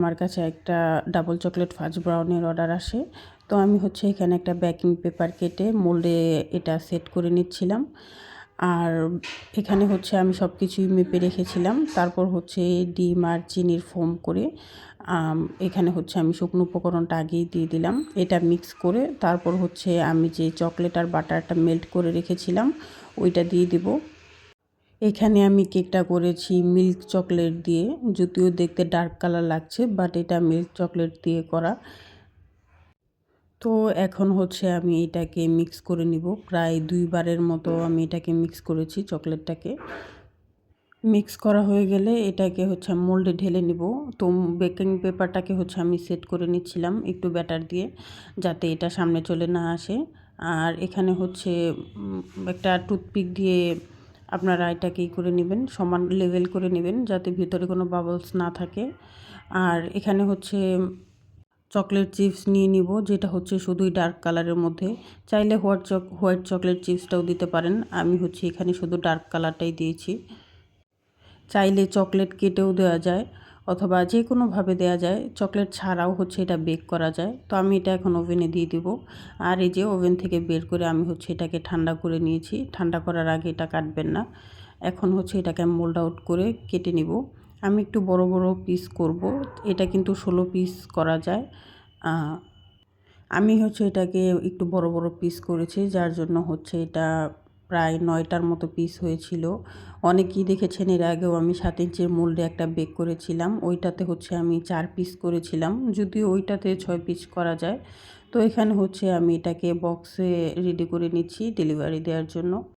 আমার কাছে একটা ডাবল চকলেট ফাজ ব্রাউনির অর্ডার আসে। তো আমি এখানে একটা বেকিং পেপার কেটে মোল্ডে এটা সেট করে নিচ্ছিলাম। আর এখানে আমি সব কিছুই মেপে রেখেছিলাম। তারপর ডিম আর চিনির ফোম করে এখানে আমি শুকনো উপকরণটা আগেই দিয়ে দিলাম। এটা মিক্স করে তারপর আমি যে চকলেট আর বাটারটা মেল্ট করে রেখেছিলাম ওইটা দিয়ে দিব। এখানে আমি কেকটা করেছি মিল্ক চকলেট দিয়ে, যদিও দেখতে ডার্ক কালার লাগছে, বাট এটা মিল্ক চকলেট দিয়ে করা। তো এখন আমি এটাকে মিক্স করে নিব। প্রায় 2 বারের মতো আমি এটাকে মিক্স করেছি চকলেটটাকে। মিক্স করা হয়ে গেলে এটাকে মোল্ডে ঢেলে নিব। তো বেকিং পেপারটাকে আমি সেট করে নিচ্ছিলাম একটু ব্যাটার দিয়ে, যাতে এটা সামনে চলে না আসে। আর এখানে একটা টুথপিক দিয়ে আপনারা এটাকে করে নেবেন, সমান লেভেল করে নেবেন, যাতে ভিতরে কোনো বাবলস না থাকে। আর এখানে চকলেট চিপস নিয়ে নিব, যেটা শুধুই ডার্ক কালারের মধ্যে। চাইলে হোয়াইট চকলেট চিপসটাও দিতে পারেন। আমি এখানে শুধু ডার্ক কালারটাই দিয়েছি। চাইলে চকলেট কেটেও দেওয়া যায়, অথবা যে কোনোভাবে দেওয়া যায়। চকলেট ছাড়াও এটা বেক করা যায়। তো আমি এটা এখন ওভেনে দিয়ে দিব। আর এই যে ওভেন থেকে বের করে আমি এটাকে ঠান্ডা করে নিয়েছি। ঠান্ডা করার আগে এটা কাটবেন না। এখন এটাকে মোল্ড আউট করে কেটে নিব। আমি একটু বড় বড় পিস করব। এটা কিন্তু 16 পিস করা যায়। আমি এটাকে একটু বড় বড় পিস করেছি, যার জন্য এটা প্রায় 9টার মতো পিস হয়েছিল। অনেকেই দেখেছেন এর আগেও আমি 7 ইঞ্চির মোল্ডে একটা বেক করেছিলাম। ওইটাতে আমি 4 পিস করেছিলাম, যদিও ওইটাতে 6 পিস করা যায়। তো এখানে আমি এটাকে বক্সে রেডি করে নিচ্ছি ডেলিভারি দেওয়ার জন্য।